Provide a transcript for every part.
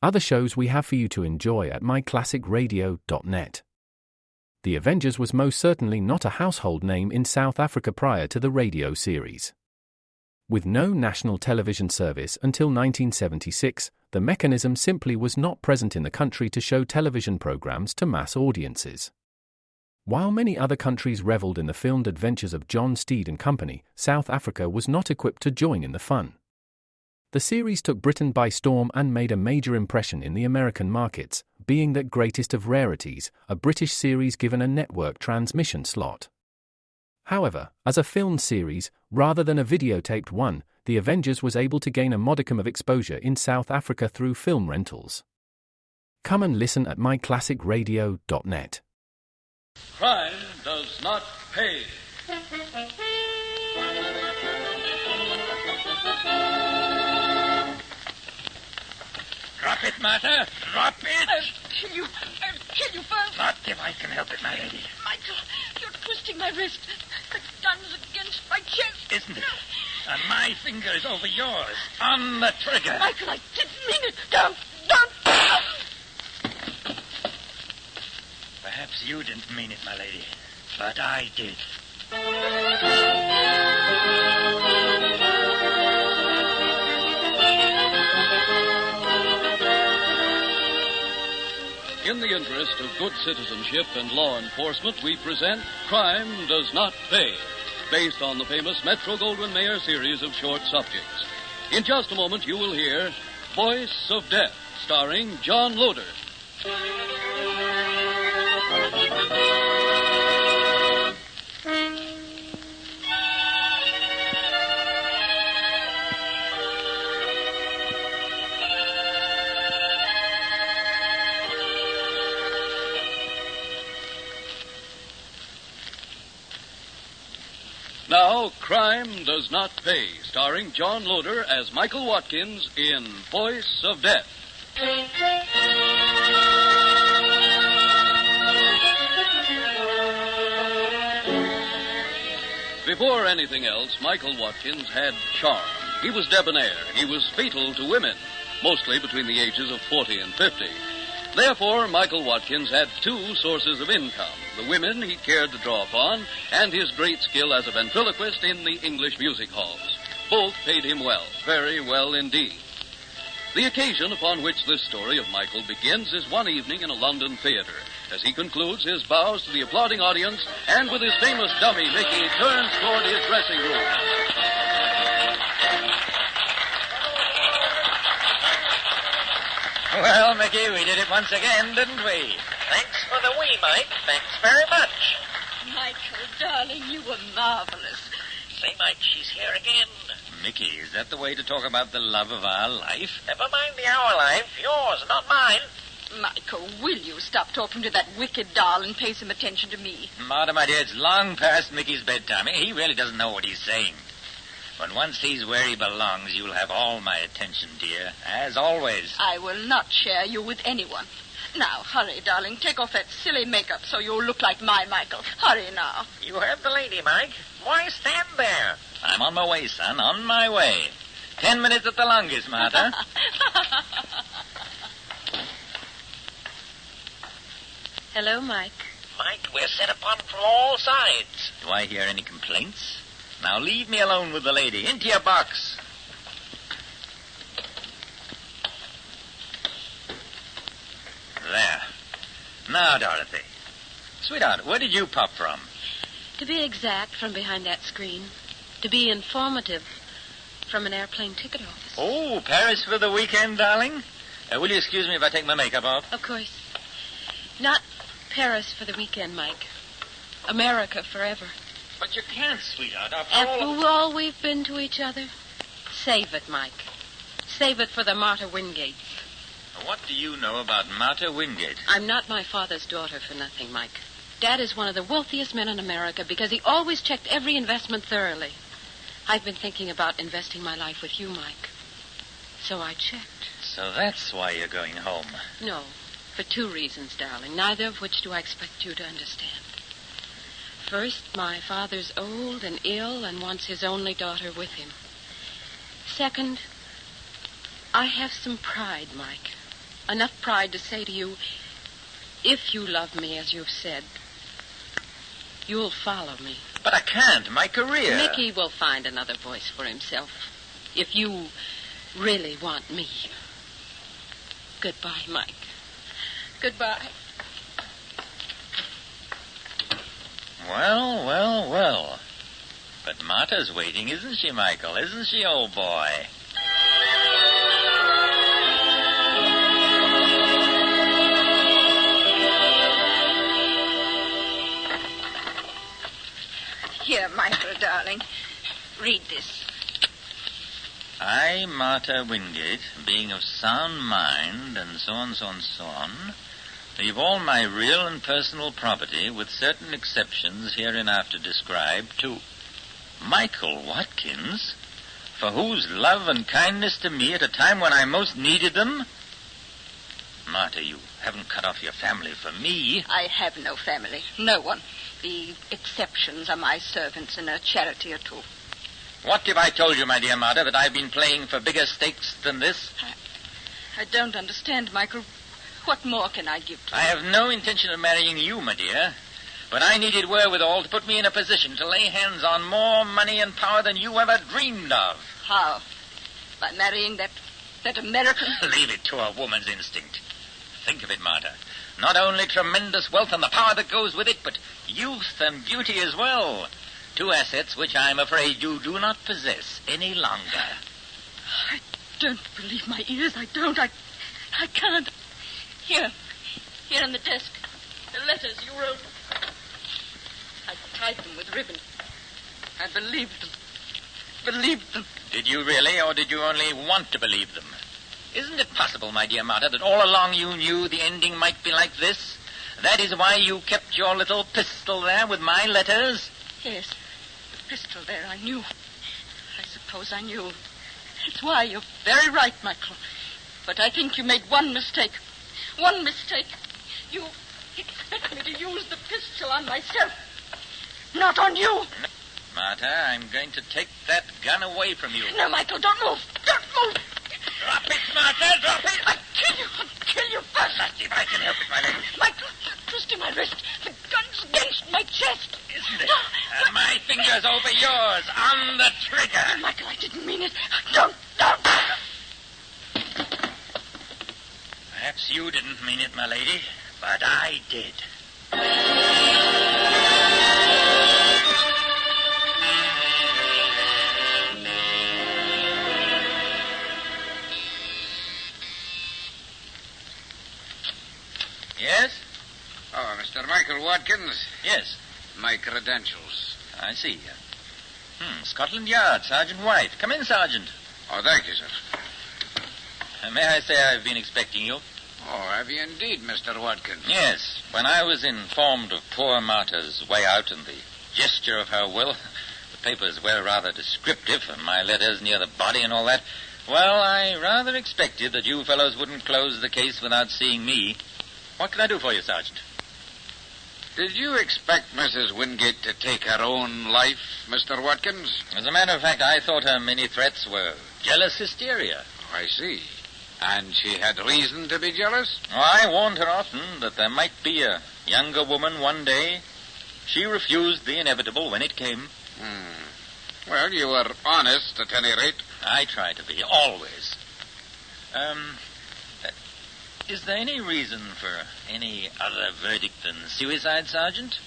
other shows we have for you to enjoy at myclassicradio.net. The Avengers was most certainly not a household name in South Africa prior to the radio series. With no national television service until 1976, the mechanism simply was not present in the country to show television programs to mass audiences. While many other countries reveled in the filmed adventures of John Steed and company, South Africa was not equipped to join in the fun. The series took Britain by storm and made a major impression in the American markets, being that greatest of rarities, a British series given a network transmission slot. However, as a filmed series, rather than a videotaped one, The Avengers was able to gain a modicum of exposure in South Africa through film rentals. Come and listen at myclassicradio.net. Crime does not pay. Drop it, Martha. Drop it. I'll kill you. I'll kill you first. Not if I can help it, my lady. Michael, you're twisting my wrist. The gun's against my chest. Isn't it? And my finger's over yours. On the trigger. Michael, I didn't mean it. Don't. Perhaps you didn't mean it, my lady. But I did. In the interest of good citizenship and law enforcement, we present Crime Does Not Pay, based on the famous Metro-Goldwyn-Mayer series of short subjects. In just a moment, you will hear Voice of Death, starring John Loder. Now, Crime Does Not Pay, starring John Loder as Michael Watkins in Voice of Death. Before anything else, Michael Watkins had charm. He was debonair. He was fatal to women, mostly between the ages of 40 and 50. Therefore, Michael Watkins had two sources of income, the women he cared to draw upon, and his great skill as a ventriloquist in the English music halls. Both paid him well, very well indeed. The occasion upon which this story of Michael begins is one evening in a London theater, as he concludes his bows to the applauding audience, and with his famous dummy, Mickey, turns toward his dressing room. Well, Mickey, we did it once again, didn't we? Thanks for the wee, Mike. Thanks very much. Michael, darling, you were marvelous. Say, Mike, she's here again. Mickey, is that the way to talk about the love of our life? Never mind the our life. Yours, not mine. Michael, will you stop talking to that wicked doll and pay some attention to me? Martha, my dear, it's long past Mickey's bedtime. He really doesn't know what he's saying. When once he's where he belongs, you'll have all my attention, dear, as always. I will not share you with anyone. Now, hurry, darling. Take off that silly makeup so you'll look like my Michael. Hurry now. You heard the lady, Mike. Why stand there? I'm on my way, son, on my way. 10 minutes at the longest, Martha. Hello, Mike. Mike, we're set upon from all sides. Do I hear any complaints? Now leave me alone with the lady. Into your box. There. Now, Dorothy. Sweetheart, where did you pop from? To be exact, from behind that screen. To be informative, from an airplane ticket office. Oh, Paris for the weekend, darling? Will you excuse me if I take my makeup off? Of course. Not Paris for the weekend, Mike. America forever. But you can't, sweetheart. After all we've been to each other, save it, Mike. Save it for the Martha Wingate. What do you know about Martha Wingate? I'm not my father's daughter for nothing, Mike. Dad is one of the wealthiest men in America because he always checked every investment thoroughly. I've been thinking about investing my life with you, Mike. So I checked. So that's why you're going home. No, for two reasons, darling, neither of which do I expect you to understand. First, my father's old and ill and wants his only daughter with him. Second, I have some pride, Mike. enough pride to say to you, if you love me as you've said, you'll follow me. But I can't. My career. Mickey will find another voice for himself if you really want me. Goodbye, Mike. Goodbye. Well. But Marta's waiting, isn't she, Michael? Isn't she, old boy? Here, Michael, darling. Read this. I, Marta Wingate, being of sound mind, and so on, leave all my real and personal property, with certain exceptions hereinafter described, to Michael Watkins, for whose love and kindness to me at a time when I most needed them. Marta, you haven't cut off your family for me. I have no family. No one. The exceptions are my servants and a charity or two. What if I told you, my dear Marta, that I've been playing for bigger stakes than this? I don't understand, Michael. What more can I give to you? I have no intention of marrying you, my dear. But I needed wherewithal to put me in a position to lay hands on more money and power than you ever dreamed of. How? By marrying that American? Leave it to a woman's instinct. Think of it, Marta. Not only tremendous wealth and the power that goes with it, but youth and beauty as well. Two assets which I'm afraid you do not possess any longer. I don't believe my ears. I don't. I can't. Here on the desk, the letters you wrote. I tied them with ribbon. I believed them. Did you really, or did you only want to believe them? Isn't it possible, my dear Marta, that all along you knew the ending might be like this? That is why you kept your little pistol there with my letters? Yes, the pistol there, I knew. I suppose I knew. It's why you're very right, Michael. But I think you made one mistake. One mistake. You expect me to use the pistol on myself, not on you. Marta, I'm going to take that gun away from you. No, Michael, don't move. Don't move. Drop it, Marta, drop it. I'll kill you first. Let's see if I can help it, my lady. Michael, twisting my wrist. The gun's against my chest. Isn't it? And my finger's over yours, on the trigger. Michael, I didn't mean it. Don't. Perhaps you didn't mean it, my lady, but I did. Yes? Oh, Mr. Michael Watkins. Yes. My credentials. I see. Scotland Yard, Sergeant White. Come in, Sergeant. Oh, thank you, sir. May I say I've been expecting you? Oh, have you indeed, Mr. Watkins? Yes. When I was informed of poor Marta's way out and the gesture of her will, the papers were rather descriptive, and my letters near the body and all that, well, I rather expected that you fellows wouldn't close the case without seeing me. What can I do for you, Sergeant? Did you expect Mrs. Wingate to take her own life, Mr. Watkins? As a matter of fact, I thought her many threats were jealous hysteria. Oh, I see. And she had reason to be jealous? Oh, I warned her often that there might be a younger woman one day. She refused the inevitable when it came. Well, you were honest, at any rate. I try to be, always. Is there any reason for any other verdict than suicide, Sergeant?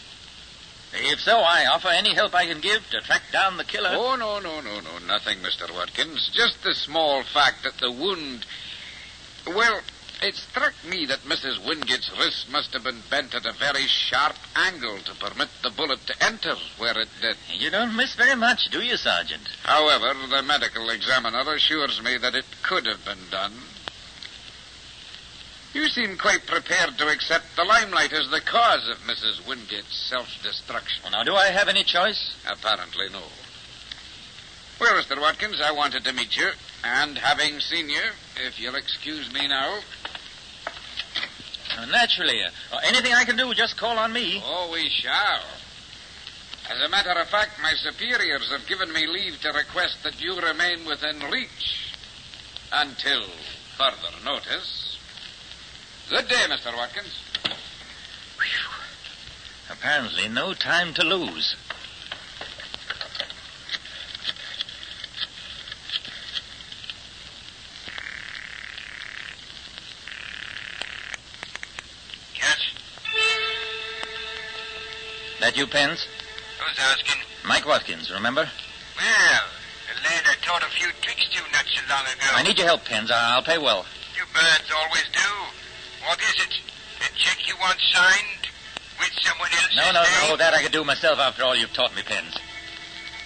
If so, I offer any help I can give to track down the killer. Oh, no. Nothing, Mr. Watkins. Just the small fact that the wound... Well, it struck me that Mrs. Wingate's wrist must have been bent at a very sharp angle to permit the bullet to enter where it did. You don't miss very much, do you, Sergeant? However, the medical examiner assures me that it could have been done. You seem quite prepared to accept the limelight as the cause of Mrs. Wingate's self-destruction. Well, now, do I have any choice? Apparently, no. Well, Mr. Watkins, I wanted to meet you, and having seen you, if you'll excuse me now... Naturally. Anything I can do, just call on me. Oh, we shall. As a matter of fact, my superiors have given me leave to request that you remain within reach until further notice. Good day, Mr. Watkins. Apparently no time to lose. Yes? That you, Pence? Who's asking? Mike Watkins, remember? Well, the lad I taught a few tricks to not so long ago. I need your help, Pence. I'll pay well. You birds always do. What is it? A check you want signed with someone else's No, name? that I could do myself after all you've taught me, Pence.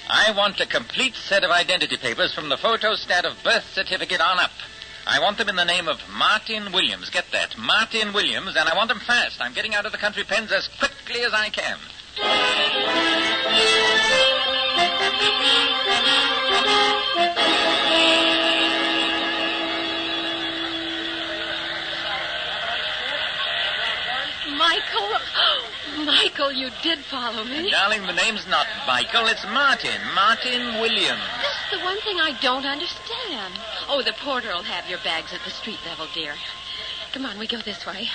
I want a complete set of identity papers from the photostat of birth certificate on up. I want them in the name of Martin Williams. Get that, Martin Williams, and I want them fast. I'm getting out of the country, Pence, as quickly as I can. Michael, you did follow me. Darling, the name's not Michael, it's Martin. Martin Williams. That's the one thing I don't understand. Oh, the porter will have your bags at the street level, dear. Come on, we go this way.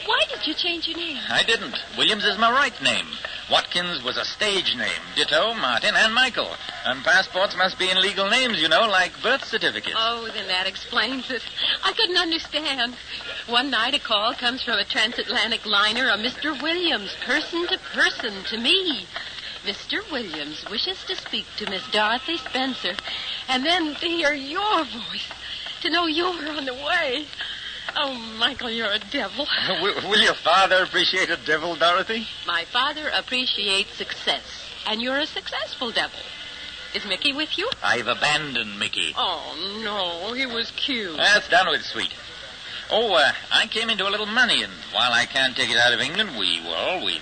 Why did you change your name? I didn't. Williams is my right name. Watkins was a stage name. Ditto, Martin and Michael. And passports must be in legal names, you know, like birth certificates. Oh, then that explains it. I couldn't understand. One night a call comes from a transatlantic liner, a Mr. Williams, person to person, to me. Mr. Williams wishes to speak to Miss Dorothy Spencer. And then to hear your voice, to know you're on the way. Oh, Michael, you're a devil. Will your father appreciate a devil, Dorothy? My father appreciates success, and you're a successful devil. Is Mickey with you? I've abandoned Mickey. Oh, no, he was cute. That's done with, sweet. I came into a little money, and while I can't take it out of England, we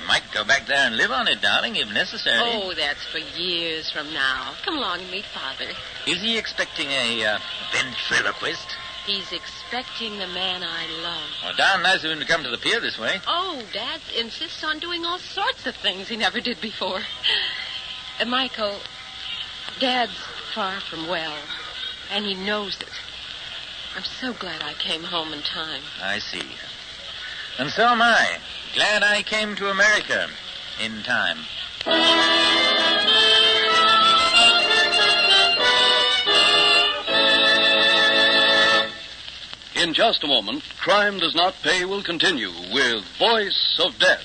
might go back there and live on it, darling, if necessary. Oh, that's for years from now. Come along and meet Father. Is he expecting a ventriloquist? He's expecting the man I love. Well, darn nice of him to come to the pier this way. Oh, Dad insists on doing all sorts of things he never did before. Michael, Dad's far from well, and he knows it. I'm so glad I came home in time. I see. And so am I. Glad I came to America in time. In just a moment, Crime Does Not Pay will continue with Voice of Death.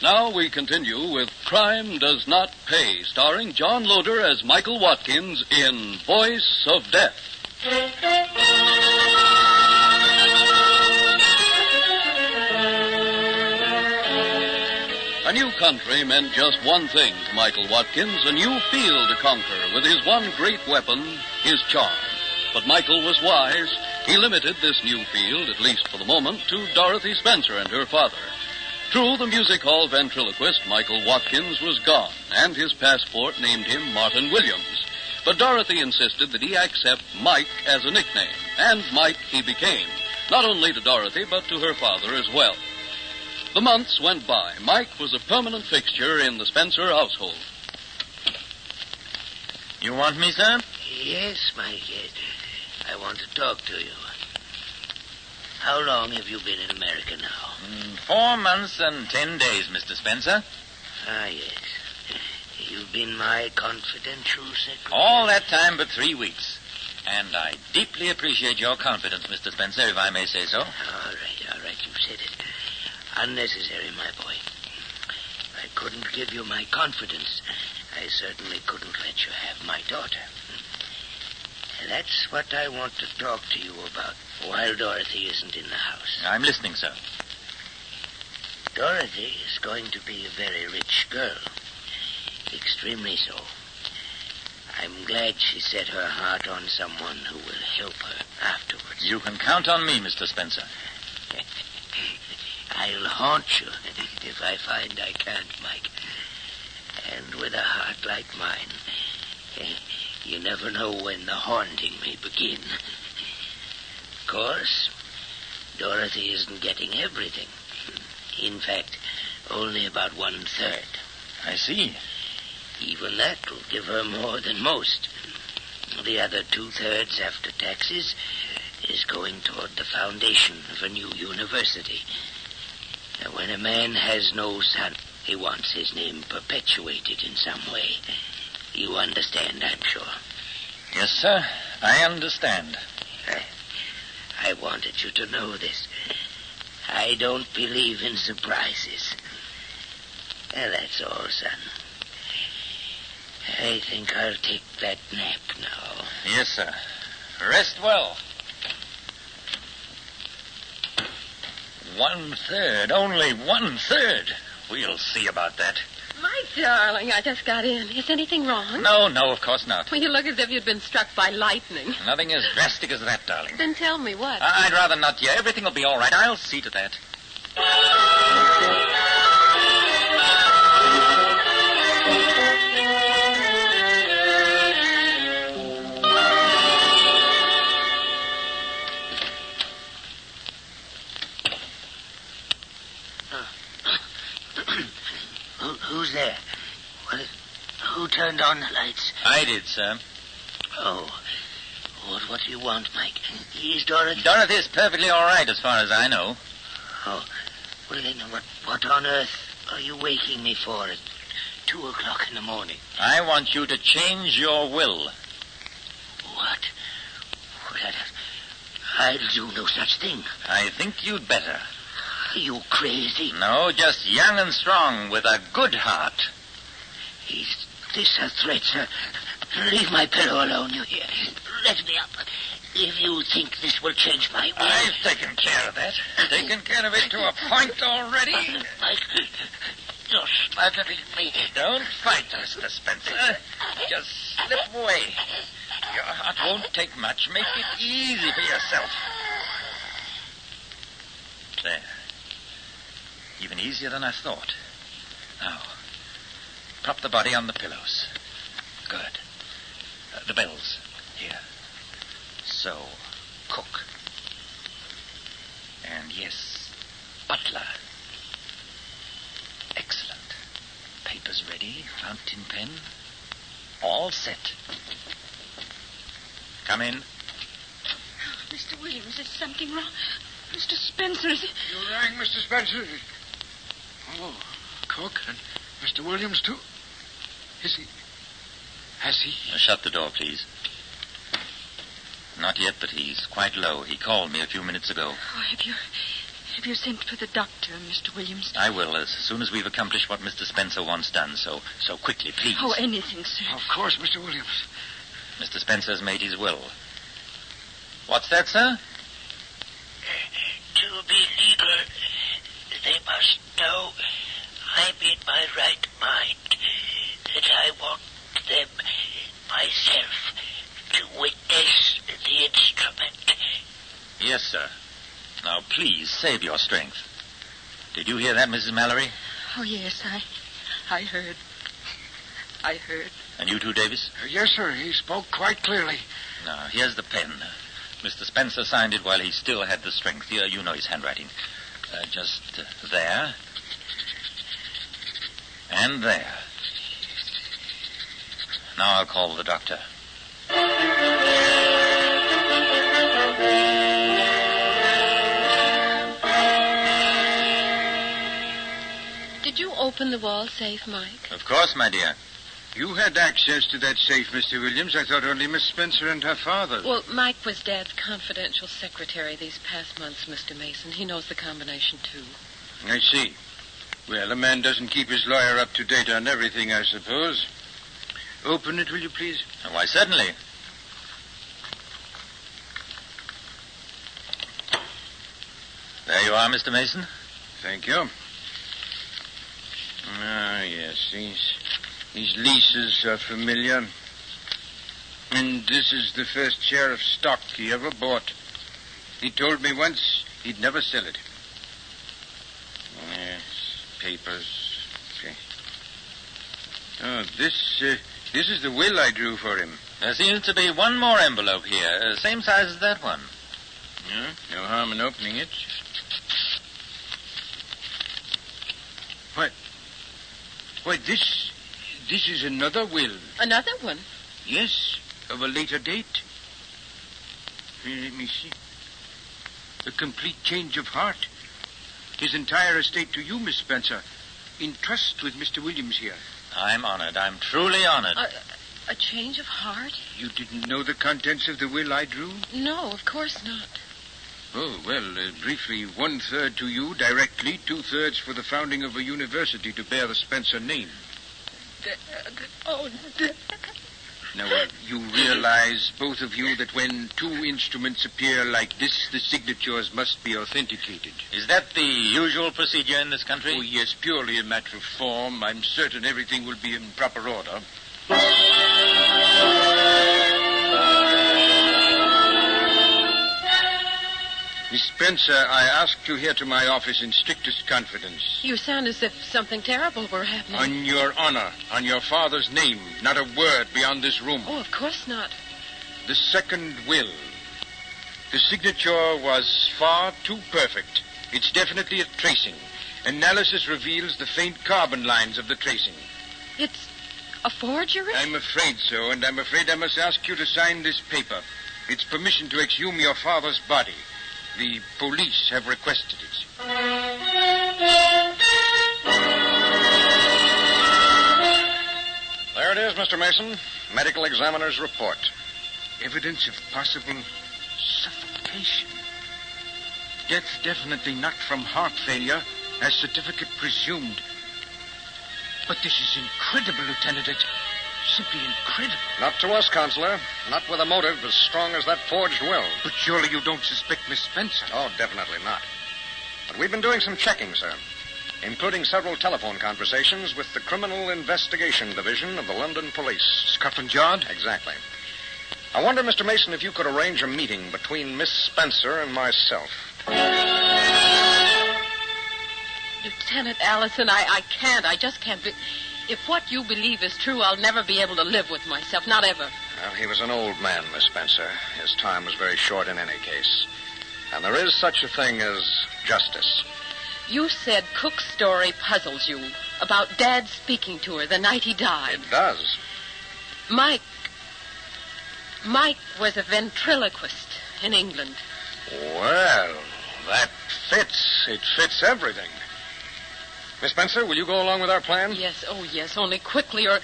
Now we continue with Crime Does Not Pay, starring John Loder as Michael Watkins in Voice of Death. A new country meant just one thing to Michael Watkins, a new field to conquer with his one great weapon, his charm. But Michael was wise. He limited this new field, at least for the moment, to Dorothy Spencer and her father. True, the music hall ventriloquist, Michael Watkins, was gone, and his passport named him Martin Williams. But Dorothy insisted that he accept Mike as a nickname, and Mike he became, not only to Dorothy, but to her father as well. The months went by. Mike was a permanent fixture in the Spencer household. You want me, sir? Yes, Mike. I want to talk to you. How long have you been in America now? 4 months and 10 days, Mr. Spencer. Ah, yes. You've been my confidential secretary. All that time but 3 weeks. And I deeply appreciate your confidence, Mr. Spencer, if I may say so. All right. You've said it. Unnecessary, my boy. I couldn't give you my confidence. I certainly couldn't let you have my daughter. That's what I want to talk to you about while Dorothy isn't in the house. I'm listening, sir. Dorothy is going to be a very rich girl. Extremely so. I'm glad she set her heart on someone who will help her afterwards. You can count on me, Mr. Spencer. I'll haunt you if I find I can't, Mike. And like mine. You never know when the haunting may begin. Of course, Dorothy isn't getting everything. In fact, only about 1/3. I see. Even that will give her more than most. The other 2/3 after taxes is going toward the foundation of a new university. Now, when a man has no son, he wants his name perpetuated in some way. You understand, I'm sure. Yes, sir. I understand. I wanted you to know this. I don't believe in surprises. That's all, son. I think I'll take that nap now. Yes, sir. Rest well. 1/3. Only 1/3. We'll see about that. My darling, I just got in. Is anything wrong? No, of course not. Well, you look as if you'd been struck by lightning. Nothing as drastic as that, darling. Then tell me what. I'd rather not yet. Everything will be all right. I'll see to that. Who's there? Who turned on the lights? I did, sir. Oh. What do you want, Mike? Is Dorothy... Dorothy is perfectly all right as far as I know. Oh. Well, then, what on earth are you waking me for at 2 o'clock in the morning? I want you to change your will. What? I'll do no such thing. I think you'd better. Are you crazy? No, just young and strong with a good heart. Is this a threat, sir? Leave my pillow alone, you hear? Let me up. If you think this will change my will... I've taken care of that. Taken care of it to a point already. Mike, you're smothering me. Don't fight, Mr. Spencer. Just slip away. Your heart won't take much. Make it easy for yourself. There. Even easier than I thought. Now, prop the body on the pillows. Good. The bells. Here. So, cook. And yes, butler. Excellent. Papers ready, fountain pen. All set. Come in. Oh, Mr. Williams, is something wrong? Mr. Spencer, is it... You rang, Mr. Spencer? Oh, Cook and Mr. Williams, too? Is he... Has he... Shut the door, please. Not yet, but he's quite low. He called me a few minutes ago. Oh, have you sent for the doctor, Mr. Williams? I will, as soon as we've accomplished what Mr. Spencer wants done. So quickly, please. Oh, anything, sir. Of course, Mr. Williams. Mr. Spencer's made his will. What's that, sir? To be legal, they must know I'm in my right mind, that I want them myself to witness the instrument. Yes, sir. Now, please, save your strength. Did you hear that, Mrs. Mallory? Oh, yes, I heard. I heard. And you too, Davis? Yes, sir. He spoke quite clearly. Now, here's the pen. Mr. Spencer signed it while he still had the strength. You know his handwriting. Just there. And there. Now I'll call the doctor. Did you open the wall safe, Mike? Of course, my dear. You had access to that safe, Mr. Williams. I thought only Miss Spencer and her father. Well, Mike was Dad's confidential secretary these past months, Mr. Mason. He knows the combination, too. I see. Well, a man doesn't keep his lawyer up to date on everything, I suppose. Open it, will you, please? Why, certainly. There you are, Mr. Mason. Thank you. Ah, yes, these leases are familiar. And this is the first share of stock he ever bought. He told me once he'd never sell it. Yes, papers. Okay. Oh, this is the will I drew for him. There seems to be one more envelope here, same size as that one. Yeah, no harm in opening it. Why, this is another will. Another one? Yes, of a later date. Here, let me see. A complete change of heart. His entire estate to you, Miss Spencer. In trust with Mr. Williams here. I'm honored. I'm truly honored. A change of heart? You didn't know the contents of the will I drew? No, of course not. Oh, well, briefly, 1/3 to you directly, 2/3 for the founding of a university to bear the Spencer name. Now, you realize, both of you, that when two instruments appear like this, the signatures must be authenticated. Is that the usual procedure in this country? Oh, yes, purely a matter of form. I'm certain everything will be in proper order. Miss Spencer, I asked you here to my office in strictest confidence. You sound as if something terrible were happening. On your honor, on your father's name, not a word beyond this room. Oh, of course not. The second will. The signature was far too perfect. It's definitely a tracing. Analysis reveals the faint carbon lines of the tracing. It's a forgery? I'm afraid so, and I'm afraid I must ask you to sign this paper. It's permission to exhume your father's body. The police have requested it. There it is, Mr. Mason. Medical examiner's report. Evidence of possible suffocation. Death definitely not from heart failure, as certificate presumed. But this is incredible, Lieutenant. It's simply incredible. Not to us, Counselor. Not with a motive as strong as that forged will. But surely you don't suspect Miss Spencer? Oh, definitely not. But we've been doing some checking, sir, including several telephone conversations with the Criminal Investigation Division of the London Police. Scotland Yard? Exactly. I wonder, Mr. Mason, if you could arrange a meeting between Miss Spencer and myself. Lieutenant Allison, I can't. I just can't. If what you believe is true, I'll never be able to live with myself. Not ever. Well, he was an old man, Miss Spencer. His time was very short in any case. And there is such a thing as justice. You said Cook's story puzzles you. About Dad speaking to her the night he died. It does. Mike was a ventriloquist in England. Well, that fits. It fits everything. Miss Spencer, will you go along with our plan? Yes, oh yes, only quickly, or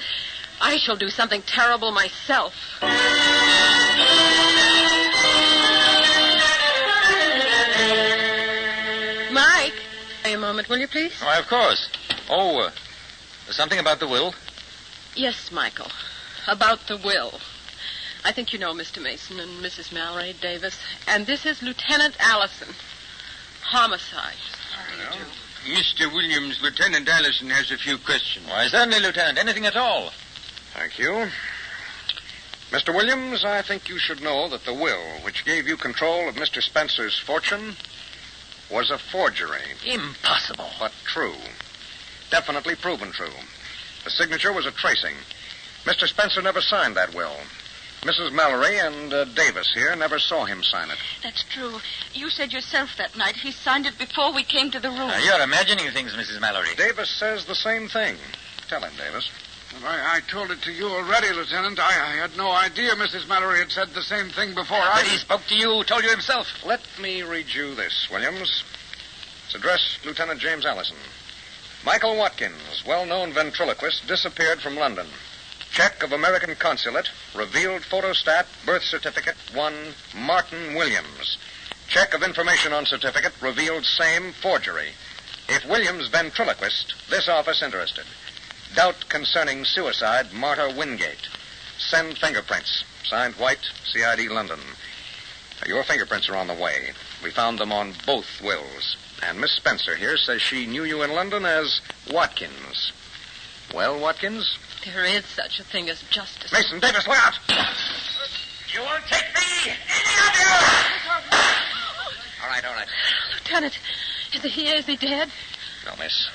I shall do something terrible myself. Mike, a moment, will you please? Why, of course. Oh, something about the will? Yes, Michael, about the will. I think you know Mr. Mason and Mrs. Mallory Davis, and this is Lieutenant Allison. Homicide. How do you do? Mr. Williams, Lieutenant Allison has a few questions. Why, certainly, Lieutenant. Anything at all. Thank you. Mr. Williams, I think you should know that the will, which gave you control of Mr. Spencer's fortune, was a forgery. Impossible. But true. Definitely proven true. The signature was a tracing. Mr. Spencer never signed that will. Mrs. Mallory and Davis here never saw him sign it. That's true. You said yourself that night he signed it before we came to the room. You're imagining things, Mrs. Mallory. Davis says the same thing. Tell him, Davis. Well, I told it to you already, Lieutenant. I had no idea Mrs. Mallory had said the same thing before. But he spoke to you, told you himself. Let me read you this, Williams. It's addressed Lieutenant James Allison. Michael Watkins, well-known ventriloquist, disappeared from London. Check of American consulate, revealed photostat, birth certificate, one Martin Williams. Check of information on certificate, revealed same forgery. If Williams ventriloquist, this office interested. Doubt concerning suicide, Martha Wingate. Send fingerprints. Signed White, CID London. Your fingerprints are on the way. We found them on both wills. And Miss Spencer here says she knew you in London as Watkins. Well, Watkins? There is such a thing as justice. Mason, Davis, look out! You won't take me, any of you! All right. Lieutenant, is he dead? No, miss.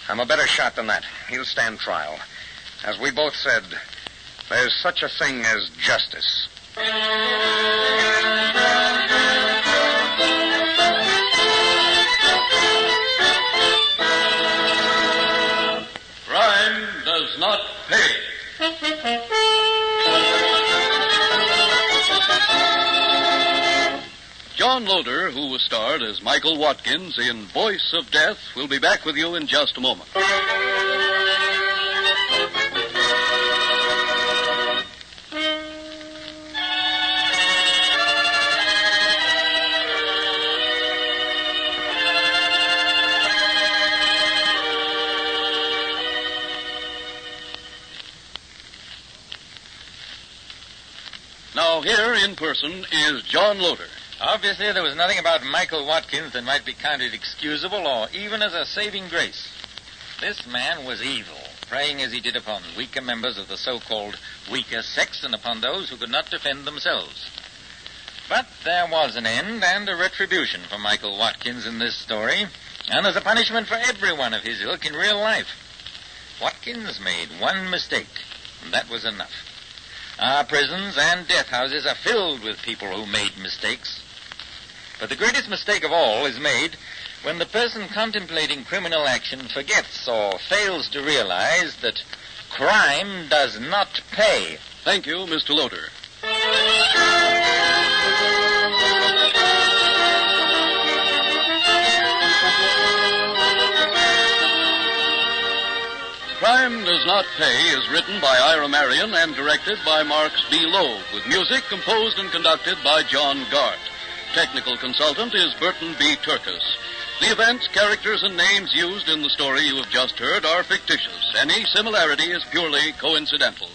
I'm a better shot than that. He'll stand trial. As we both said, there's such a thing as justice. Crime does not pay. John Loder, who was starred as Michael Watkins in Voice of Death, will be back with you in just a moment. Now, here in person is John Loder. Obviously, there was nothing about Michael Watkins that might be counted excusable or even as a saving grace. This man was evil, preying as he did upon weaker members of the so-called weaker sex and upon those who could not defend themselves. But there was an end and a retribution for Michael Watkins in this story, and as a punishment for every one of his ilk in real life. Watkins made one mistake, and that was enough. Our prisons and death houses are filled with people who made mistakes. But the greatest mistake of all is made when the person contemplating criminal action forgets or fails to realize that crime does not pay. Thank you, Mr. Loder. Crime Does Not Pay is written by Ira Marion and directed by Marks B. Loeb, with music composed and conducted by John Gart. Technical consultant is Burton B. Turkis. The events, characters, and names used in the story you have just heard are fictitious. Any similarity is purely coincidental.